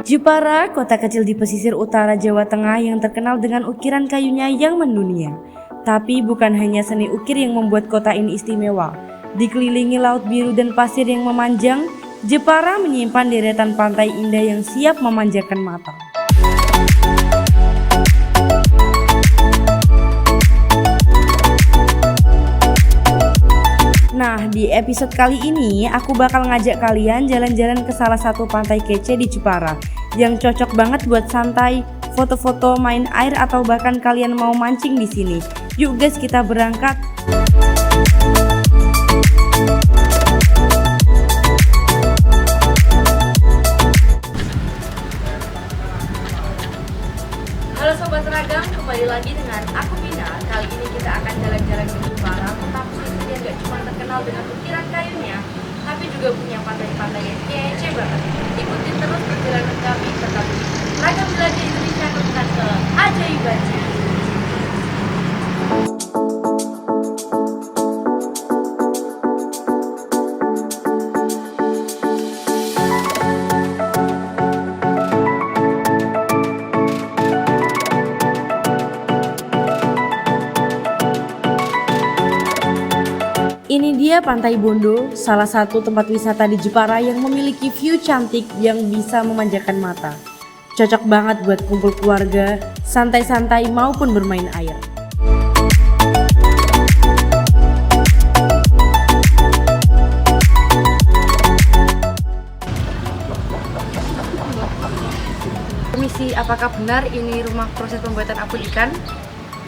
Jepara, kota kecil di pesisir utara Jawa Tengah yang terkenal dengan ukiran kayunya yang mendunia. Tapi bukan hanya seni ukir yang membuat kota ini istimewa. Dikelilingi laut biru dan pasir yang memanjang, Jepara menyimpan deretan pantai indah yang siap memanjakan mata. Nah, di episode kali ini aku bakal ngajak kalian jalan-jalan ke salah satu pantai kece di Jepara yang cocok banget buat santai, foto-foto, main air atau bahkan kalian mau mancing di sini. Yuk guys, kita berangkat. Halo Sobat Seragam, kembali lagi dengan aku Vina. Kali ini kita akan jalan-jalan ke Jepara, kota pesisir yang gak cuma terkenal dengan ukiran kayunya, tapi juga punya pantai-pantai yang kece banget. Ikutin terus perjalanan kami tetap di Ragam Jelajah Indonesia ke Ajaibannya. Ini dia Pantai Bondo, salah satu tempat wisata di Jepara yang memiliki view cantik yang bisa memanjakan mata. Cocok banget buat kumpul keluarga, santai-santai maupun bermain air. Permisi, apakah benar ini rumah proses pembuatan apun ikan?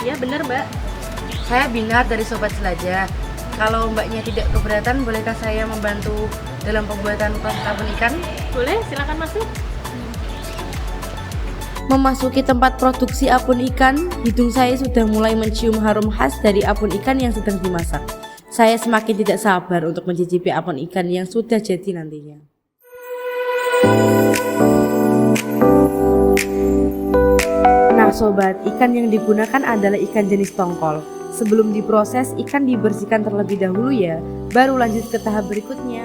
Ya benar Mbak. Saya Binar dari Sobat Jelajah. Kalau mbaknya tidak keberatan, bolehkah saya membantu dalam pembuatan proses apun ikan? Boleh, silakan masuk. Memasuki tempat produksi apun ikan, hidung saya sudah mulai mencium harum khas dari apun ikan yang sedang dimasak. Saya semakin tidak sabar untuk mencicipi apun ikan yang sudah jadi nantinya. Nah sobat, ikan yang digunakan adalah ikan jenis tongkol. Sebelum diproses, ikan dibersihkan terlebih dahulu ya, baru lanjut ke tahap berikutnya.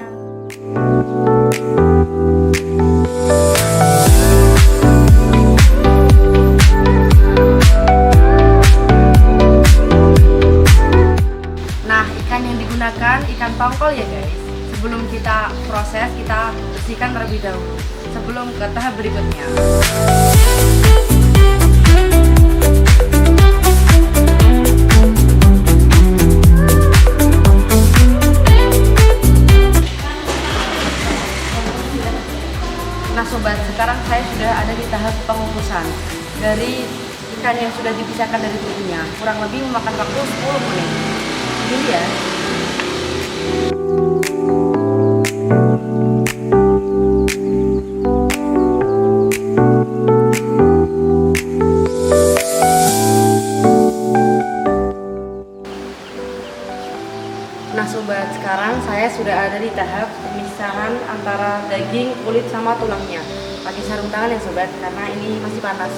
Nah, ikan yang digunakan ikan tongkol ya guys. Sebelum kita proses, kita bersihkan terlebih dahulu sebelum ke tahap berikutnya. Nah sobat, sekarang saya sudah ada di tahap pengukusan dari ikan yang sudah dipisahkan dari tubuhnya. Kurang lebih memakan waktu 10 menit. Ini ya. Nah sobat, sekarang saya sudah ada di tahap pemisahan antara daging, kulit, sama tulangnya. Pakai sarung tangan ya sobat, karena ini masih panas.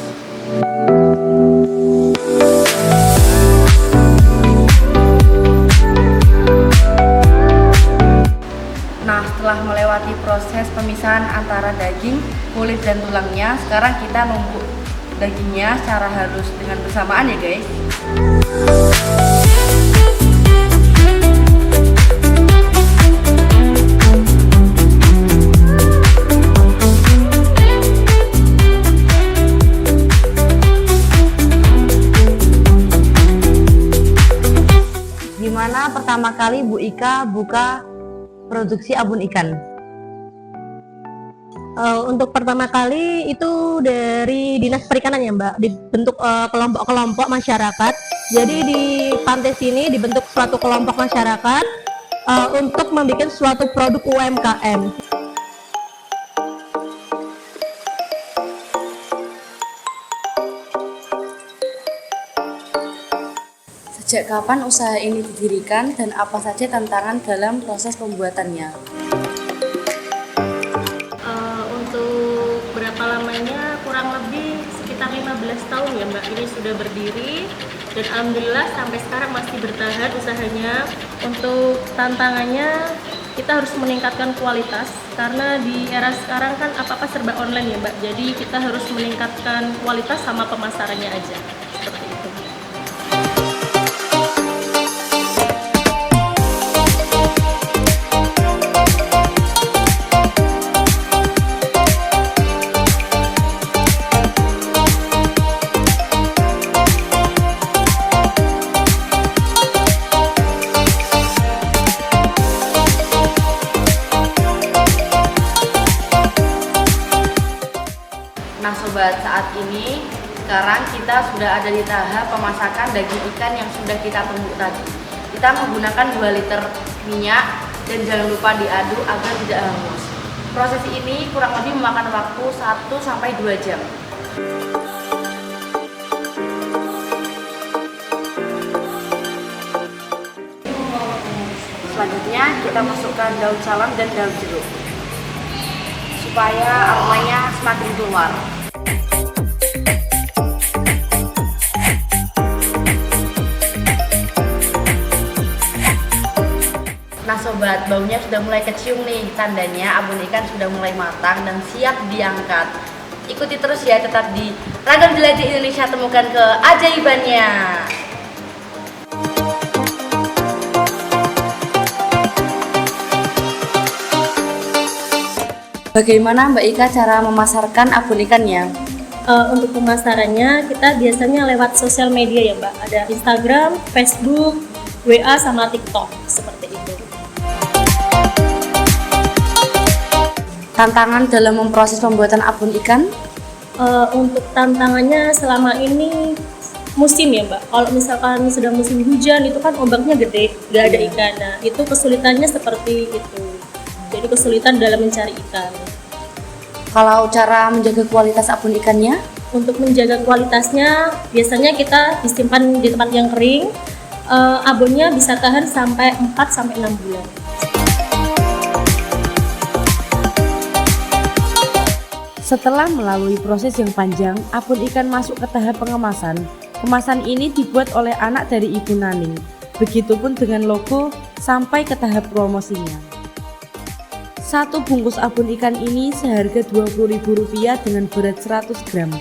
Nah setelah melewati proses pemisahan antara daging, kulit, dan tulangnya, sekarang kita numbuk dagingnya secara halus dengan bersamaan ya guys. Gimana pertama kali Bu Ika buka produksi abun ikan? Untuk pertama kali itu dari Dinas Perikanan ya Mbak, dibentuk kelompok-kelompok masyarakat. Jadi di pantai sini dibentuk suatu kelompok masyarakat untuk membuat suatu produk UMKM. Sejak kapan usaha ini didirikan dan apa saja tantangan dalam proses pembuatannya? Untuk berapa lamanya, kurang lebih sekitar 15 tahun ya Mbak, ini sudah berdiri dan alhamdulillah sampai sekarang masih bertahan usahanya. Untuk tantangannya kita harus meningkatkan kualitas karena di era sekarang kan apa-apa serba online ya Mbak. Jadi kita harus meningkatkan kualitas sama pemasarannya aja. Seperti itu. Nah sobat, saat ini sekarang kita sudah ada di tahap pemasakan daging ikan yang sudah kita tumbuk tadi. Kita menggunakan 2 liter minyak dan jangan lupa diaduk agar tidak hangus. Proses ini kurang lebih memakan waktu 1-2 jam. Selanjutnya kita masukkan daun salam dan daun jeruk supaya aromanya semakin keluar. Nah sobat, baunya sudah mulai kecium nih, tandanya abon ikan sudah mulai matang dan siap diangkat. Ikuti terus ya, tetap di Ragam Jelajah Indonesia, temukan keajaibannya. Bagaimana Mbak Ika cara memasarkan abon ikannya? Untuk pemasarannya kita biasanya lewat sosial media ya Mbak. Ada Instagram, Facebook, WA sama TikTok seperti itu. Tantangan dalam memproses pembuatan abon ikan? Untuk tantangannya selama ini musim ya Mbak. Kalau misalkan sedang musim hujan itu kan ombaknya gede, nggak ada ikan. Nah itu kesulitannya seperti itu. Jadi kesulitan dalam mencari ikan. Kalau cara menjaga kualitas abon ikannya? Untuk menjaga kualitasnya biasanya kita disimpan di tempat yang kering. Abonnya bisa tahan sampai 4-6 bulan. Setelah melalui proses yang panjang, abon ikan masuk ke tahap pengemasan. Kemasan ini dibuat oleh anak dari Ibu Naning. Begitupun dengan logo sampai ke tahap promosinya. Satu bungkus abon ikan ini seharga Rp20.000 dengan berat 100 gram.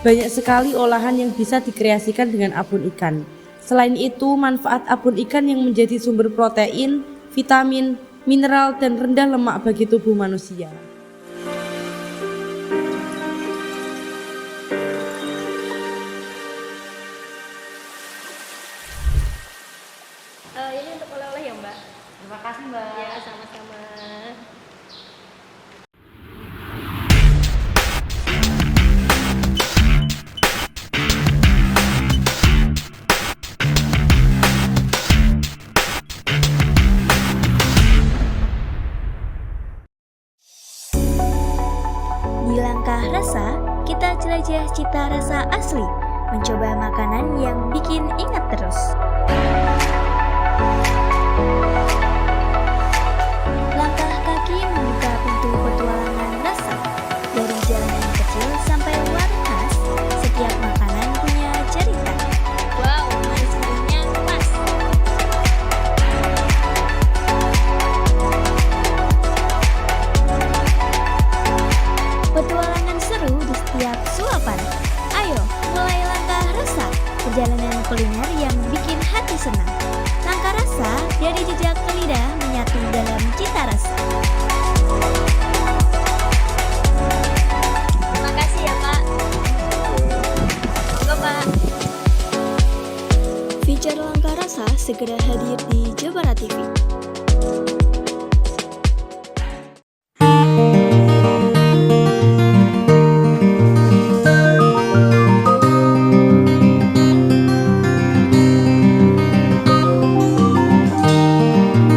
Banyak sekali olahan yang bisa dikreasikan dengan abon ikan. Selain itu, manfaat abon ikan yang menjadi sumber protein, vitamin, mineral, dan rendah lemak bagi tubuh manusia. Ini untuk oleh-oleh ya Mbak. Terima kasih Mbak. Ya sama-sama. Di Langkah Rasa, kita jelajah cita rasa asli, mencoba makanan yang bikin ingat terus. Langkah kaki membuka pintu petualangan rasa. Dari jalanan kecil sampai warung khas, setiap makanan punya cerita. Wow, manis-manisnya pas. Petualangan seru di setiap suapan. Ayo, mulai langkah rasa, perjalanan kuliner yang bikin hati senang. Langkah rasa dari jejak ke lidah menyatu dalam cita rasa. Makasih ya Pak. Monggo Pak. Feature Langkah Rasa segera hadir di Jabara TV.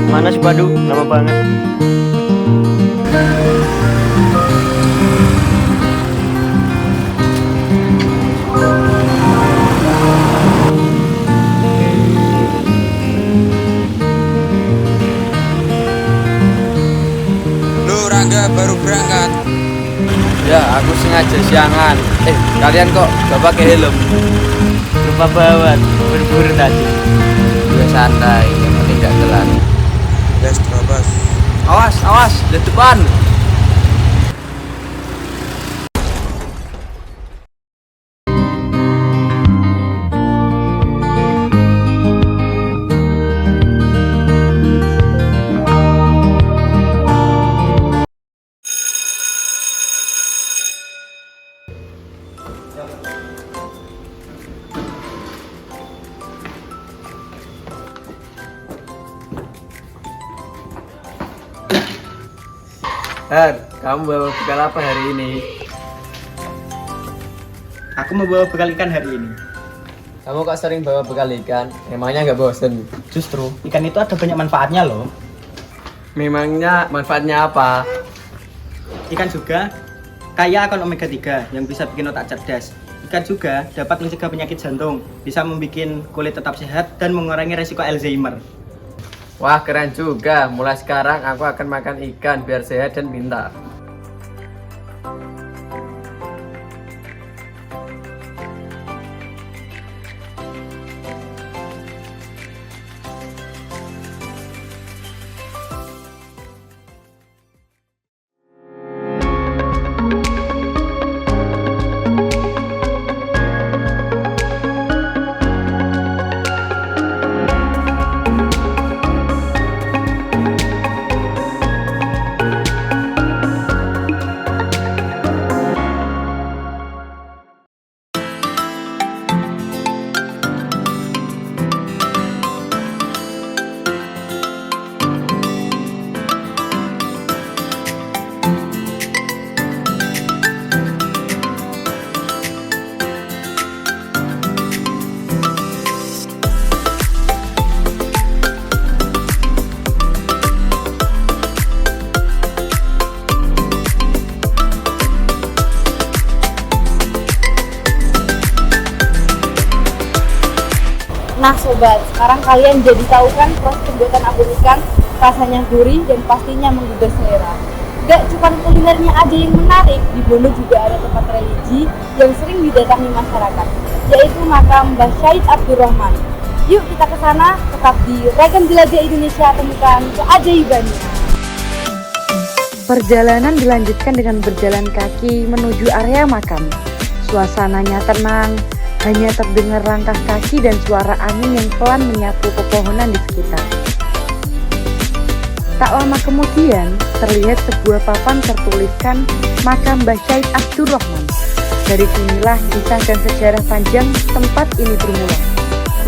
Mana si Badu? Lama banget. Lu Rangga baru berangkat. Ya, aku sengaja siangan. Kalian kok gak pakai helm? Lupa bawa, buru-buru tadi. Ya santai, yang penting gak telat. Gas terobos. Awas, awas, di depan. Her, kamu bawa bekal apa hari ini? Aku mau bawa bekal ikan hari ini. Kamu kok sering bawa bekal ikan? Emangnya nggak bosen? Justru ikan itu ada banyak manfaatnya loh. Memangnya manfaatnya apa? Ikan juga kaya akan omega 3 yang bisa bikin otak cerdas. Ikan juga dapat mencegah penyakit jantung, bisa membuat kulit tetap sehat dan mengurangi resiko Alzheimer. Wah, keren juga. Mulai sekarang aku akan makan ikan biar sehat dan pintar. Nah sobat, sekarang kalian jadi tahu kan proses pembuatan abon ikan, rasanya gurih dan pastinya menggugah selera. Gak cuma kulinernya aja yang menarik, di Bondo juga ada tempat religi yang sering didatangi masyarakat, yaitu makam Mbah Syahid Abdurrahman. Yuk kita ke sana, tetap di Ragam Jelajah Indonesia, temukan keajaibannya. Perjalanan dilanjutkan dengan berjalan kaki menuju area makam. Suasananya tenang, hanya terdengar langkah kaki dan suara angin yang pelan menyapu pepohonan di sekitar. Tak lama kemudian, terlihat sebuah papan tertuliskan makam Mbah Syahid Abdurrahman. Dari sinilah kisah dan sejarah panjang tempat ini bermula,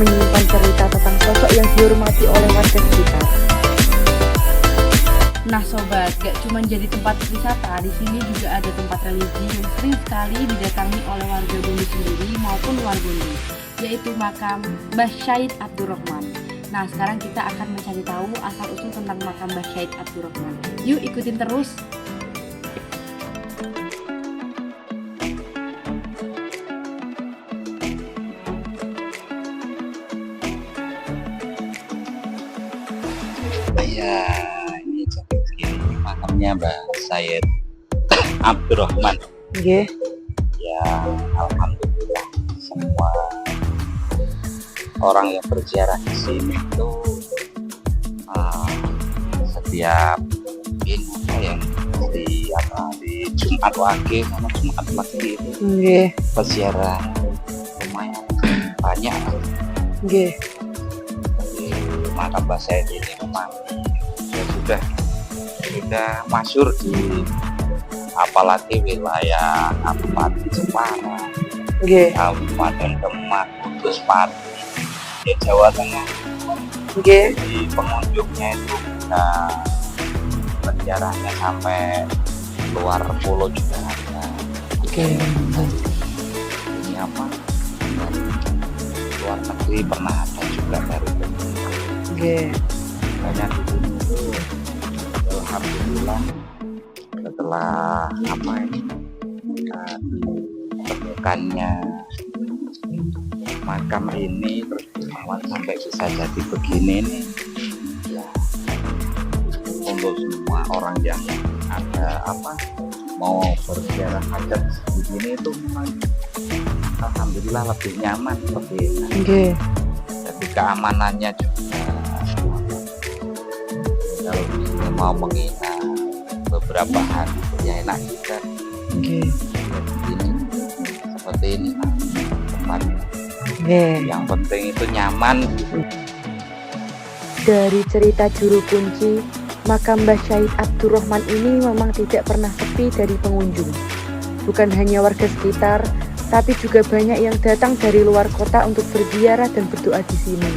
menyimpan cerita tentang sosok yang dihormati oleh warga sekitar. Nah sobat, gak cuma jadi tempat wisata, di sini juga ada tempat religi yang sering sekali didatangi oleh warga Bondo sendiri maupun luar Bondo, yaitu makam Mbah Syahid Abdurrahman. Nah sekarang kita akan mencari tahu asal-usul tentang makam Mbah Syahid Abdurrahman. Yuk ikutin terus. Ya, ini jadi begini makamnya Mbah Syahid Abdurrahman. Oke. Ya, alhamdulillah semua orang yang berziarah di sini itu setiap ini yang di Jumat Wage sama Jumat Pagi itu berziarah lumayan banyak. Oke. Di makam Mbah Syahid ini memang ya sudah masyhur di apalagi wilayah Kabupaten Jepara, Kabupaten Demak, Kudus, Pati, di Jawa Tengah. Di pengunjungnya itu bisa berjaraknya sampai luar pulau juga ada. Ini apa? Dari luar negeri pernah ada juga dari banyak di sini itu. Alhamdulillah setelah ditemukannya makam ini terus dirawat sampai bisa jadi begini nih ya, untuk semua orang yang ada mau berziarah hajat begini itu memang alhamdulillah lebih nyaman, lebih enak. Jadi keamanannya juga kalau di sini mau menginap beberapa hari ya enak juga. Oke. Ini seperti ini tempatnya. Oke. Yang penting itu nyaman. Dari cerita juru kunci, makam Mbah Syahid Abdurrahman ini memang tidak pernah sepi dari pengunjung. Bukan hanya warga sekitar, tapi juga banyak yang datang dari luar kota untuk berziarah dan berdoa di sini.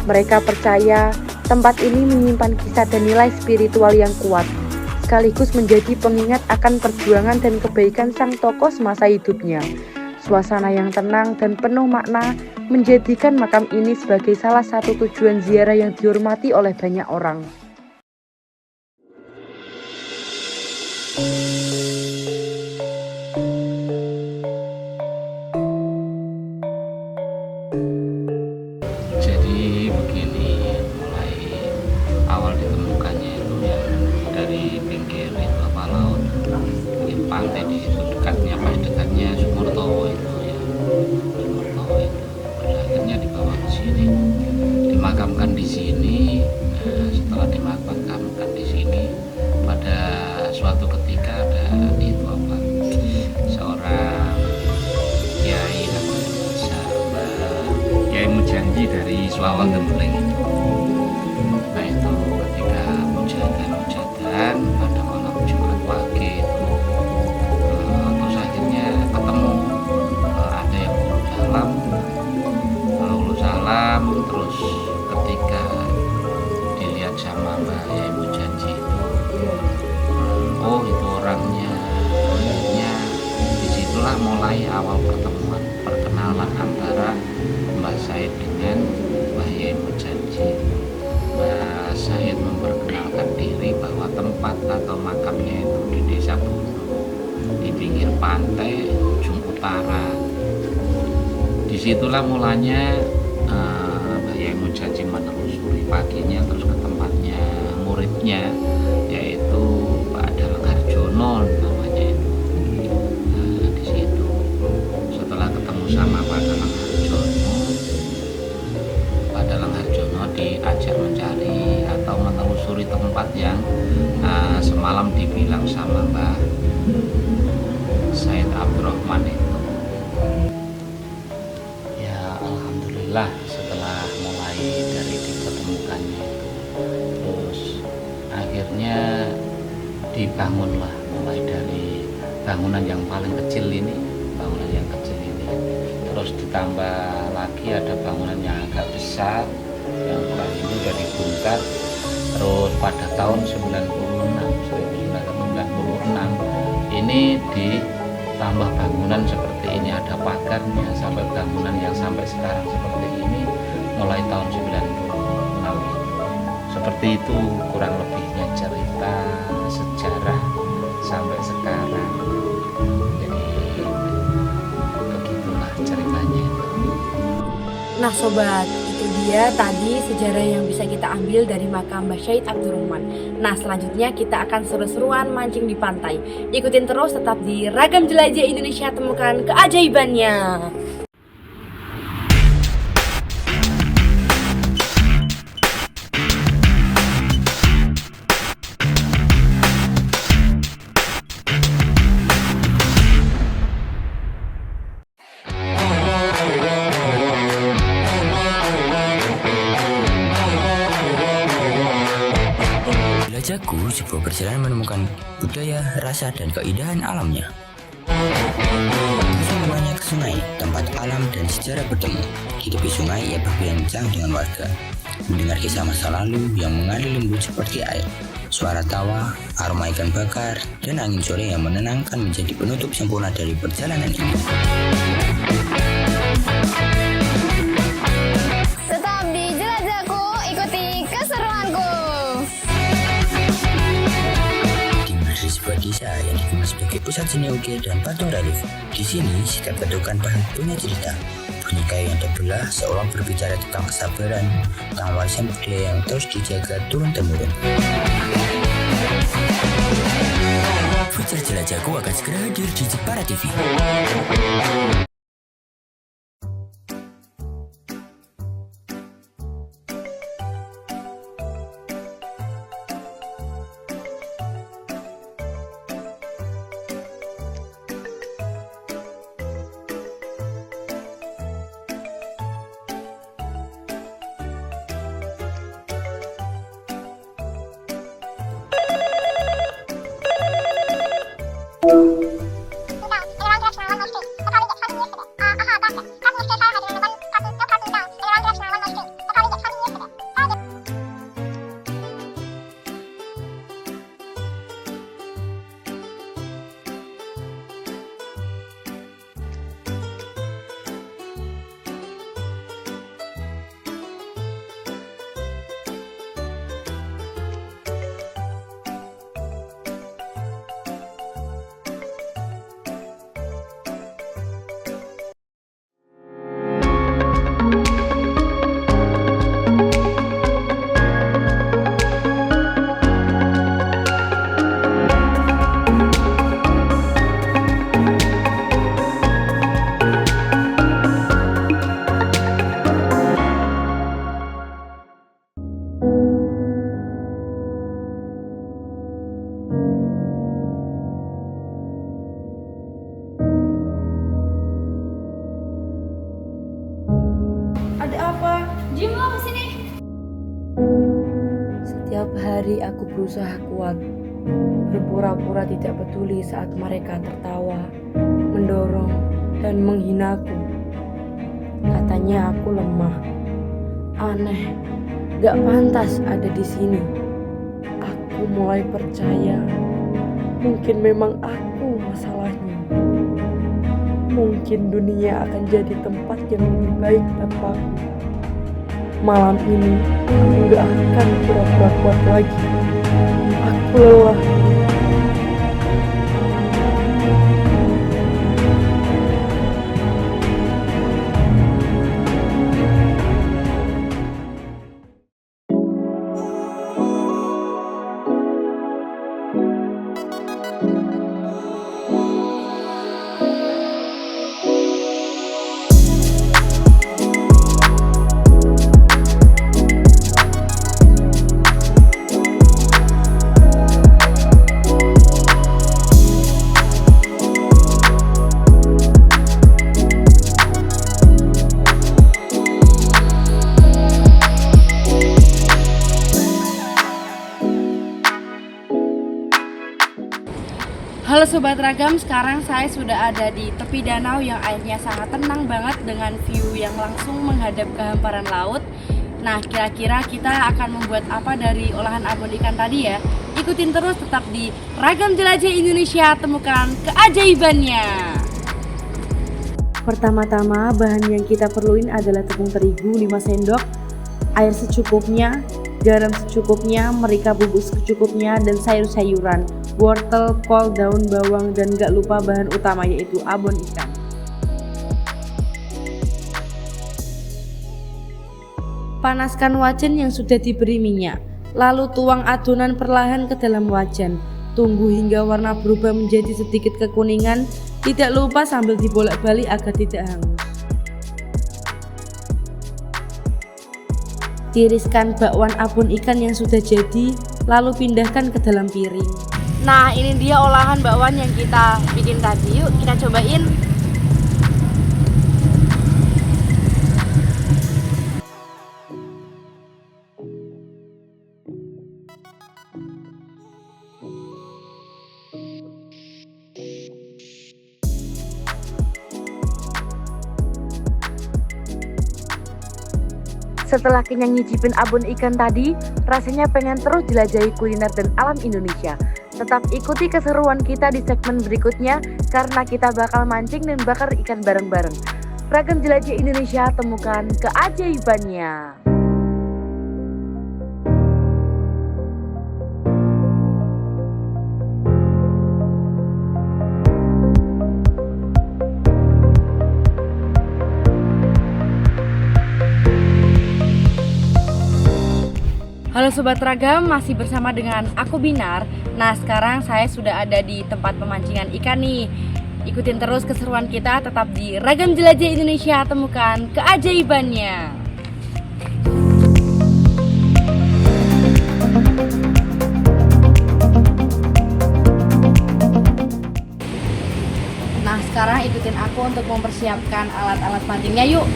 Mereka percaya tempat ini menyimpan kisah dan nilai spiritual yang kuat, sekaligus menjadi pengingat akan perjuangan dan kebaikan sang tokoh semasa hidupnya. Suasana yang tenang dan penuh makna menjadikan makam ini sebagai salah satu tujuan ziarah yang dihormati oleh banyak orang. Jadi begini, mulai awal ditemukannya itu ya dari pinggir itu apa laut, di pantai di situ dekatnya Sumur Towo itu ya, Sumur Towo itu. Pada akhirnya dibawa ke sini, dimakamkan di sini. Nah, setelah dimakamkan di sini, pada suatu ketika ada itu apa, seorang kiai namanya Kiai Mujanji dari Swawang Gembleng itu. Nah itu ketika mujatan pada malam Jumat pagi itu, terus akhirnya ketemu ada yang ulu salam, terus ketika dilihat sama Mbak Yai Mujanji itu, oh itu orangnya. Akhirnya disitulah mulai awal perkenalan antara Mbah Syahid dengan Mbah Yai Mujanji. Mbah Syahid memperkenalkan diri bahwa tempat atau makamnya itu di Desa Buntu, di pinggir pantai ujung utara. Disitulah mulanya Mbah Yai Mujanji menelusuri paginya terus ke tempatnya muridnya, yaitu Pak Dalang Harjono namanya itu. Nah, di situ setelah ketemu sama Pak Dalang Harjono diajak mencari atau menelusuri tempat yang semalam dibilang sama Mbah Syahid Abdurrahman itu. Ya alhamdulillah setelah mulai dari ditemukannya itu, terus akhirnya dibangunlah mulai dari bangunan yang paling kecil ini, terus ditambah lagi ada bangunan yang agak besar yang terakhir ini sudah dibongkar. Terus pada tahun 1996 ini ditambah bangunan seperti ini, ada pagarnya sampai bangunan yang sampai sekarang seperti ini mulai tahun 96 itu. Seperti itu kurang lebihnya cerita sejarah sampai sekarang. Jadi begitulah ceritanya. Nah sobat, itu dia tadi sejarah yang bisa kita ambil dari makam Mbah Syahid Abdurrahman. Nah selanjutnya kita akan seru-seruan mancing di pantai. Ikutin terus tetap di Ragam Jelajah Indonesia, temukan keajaibannya. Jelajaku sebuah perjalanan menemukan budaya, rasa, dan keindahan alamnya. Semuanya ke sungai, tempat alam dan sejarah bertemu. Di tepi sungai ia berbincang dengan warga, mendengar kisah masa lalu yang mengalir lembut seperti air. Suara tawa, aroma ikan bakar, dan angin sore yang menenangkan menjadi penutup sempurna dari perjalanan ini. Tetap di Jelajahku, ikuti keseruanku. Di sebuah desa yang dikenal sebagai pusat seni ukir dan patung relief. Di sini, setiap bentukan bahan punya cerita. Bunyi kayu yang terbelah seolah berbicara tentang kesabaran, tentang warisan budaya yang terus dijaga turun-temurun. Future Jelajahku akan segera hadir di Jepara TV. Ada apa? Jim, lo kesini. Setiap hari aku berusaha kuat, berpura-pura tidak peduli saat mereka tertawa, mendorong, dan menghinaku. Katanya aku lemah, aneh, gak pantas ada di sini. Aku mulai percaya, mungkin memang aku masalahnya. Mungkin dunia akan jadi tempat yang lebih baik tanpaku. Malam ini aku gak akan pura-pura kuat lagi. Aku lelah. Halo Sobat Ragam, sekarang saya sudah ada di tepi danau yang airnya sangat tenang banget dengan view yang langsung menghadap ke hamparan laut. Nah, kira-kira kita akan membuat apa dari olahan abon ikan tadi ya? Ikutin terus tetap di Ragam Jelajah Indonesia, temukan keajaibannya. Pertama-tama bahan yang kita perluin adalah tepung terigu 5 sendok, air secukupnya, garam secukupnya, merica bubuk secukupnya, dan sayur-sayuran, wortel, kol, daun bawang, dan gak lupa bahan utama yaitu abon ikan. Panaskan wajan yang sudah diberi minyak, lalu tuang adonan perlahan ke dalam wajan. Tunggu hingga warna berubah menjadi sedikit kekuningan, tidak lupa sambil dibolak-balik agar tidak hangus. Tiriskan bakwan abon ikan yang sudah jadi, lalu pindahkan ke dalam piring. Nah, ini dia olahan bakwan yang kita bikin tadi. Yuk kita cobain. Setelah kenyang nyicipin abon ikan tadi, rasanya pengen terus jelajahi kuliner dan alam Indonesia. Tetap ikuti keseruan kita di segmen berikutnya karena kita bakal mancing dan bakar ikan bareng-bareng. Ragam Jelajah Indonesia, temukan keajaibannya. Halo Sobat Ragam, masih bersama dengan aku Binar. Nah, sekarang saya sudah ada di tempat pemancingan ikan nih. Ikutin terus keseruan kita tetap di Ragam Jelajah Indonesia, temukan keajaibannya. Nah, sekarang ikutin aku untuk mempersiapkan alat-alat pancingnya yuk.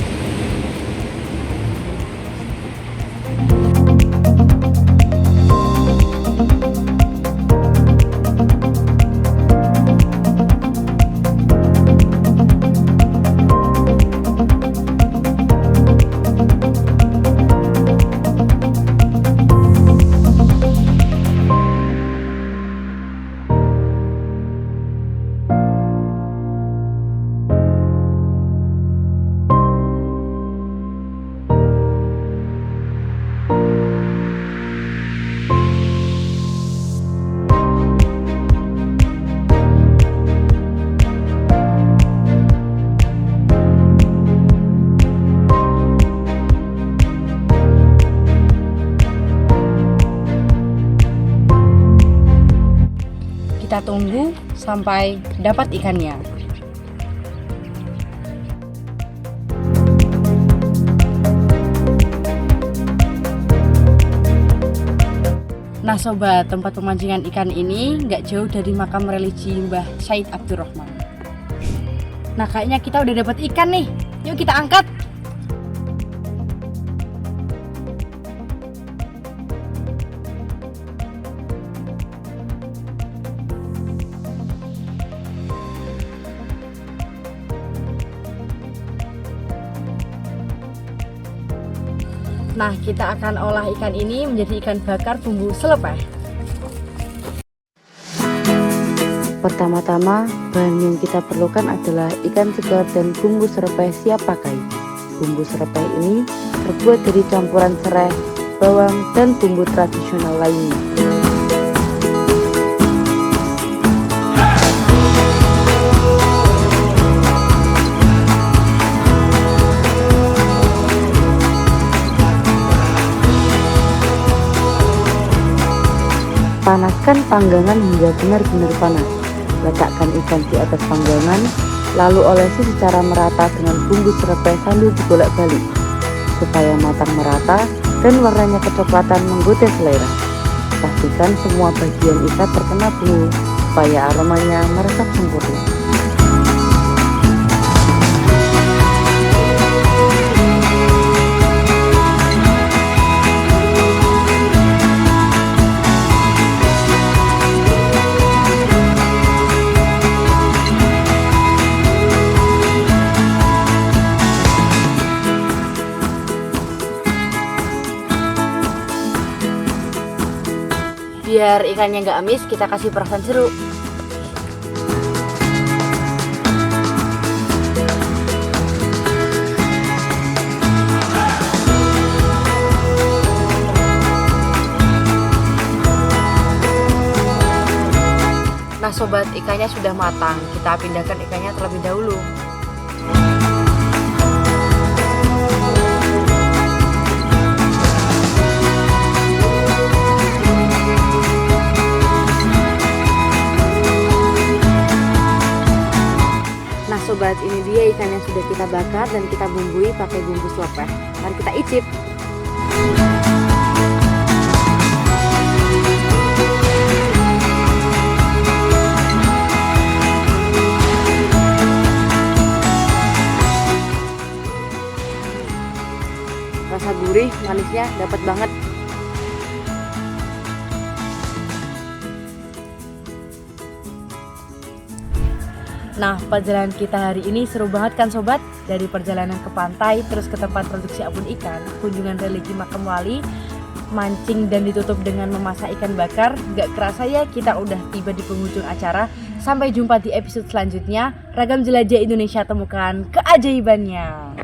tunggu sampai dapat ikannya. Nah sobat, tempat pemancingan ikan ini nggak jauh dari makam religi Mbah Said Abdurrahman. Nah kayaknya kita udah dapat ikan nih, yuk kita angkat. Nah, kita akan olah ikan ini menjadi ikan bakar bumbu selepeh. Pertama-tama, bahan yang kita perlukan adalah ikan segar dan bumbu selepeh siap pakai. Bumbu selepeh ini terbuat dari campuran serai, bawang, dan bumbu tradisional lainnya. Panaskan panggangan hingga benar-benar panas. Letakkan ikan di atas panggangan, lalu olesi secara merata dengan bumbu selepeh sambil dibolak-balik supaya matang merata dan warnanya kecoklatan menggoda selera. Pastikan semua bagian ikan terkena bumbu supaya aromanya meresap sempurna. Biar ikannya nggak amis, kita kasih perasan jeruk. Nah sobat, ikannya sudah matang. Kita pindahkan ikannya terlebih dahulu. Sobat, ini dia ikan yang sudah kita bakar dan kita bumbui pakai bumbu selepeh. Mari kita icip. Rasa gurih, manisnya dapat banget. Nah, perjalanan kita hari ini seru banget kan sobat? Dari perjalanan ke pantai, terus ke tempat produksi abon ikan, kunjungan religi makam wali, mancing dan ditutup dengan memasak ikan bakar. Gak kerasa ya kita udah tiba di penghujung acara. Sampai jumpa di episode selanjutnya. Ragam Jelajah Indonesia, temukan keajaibannya.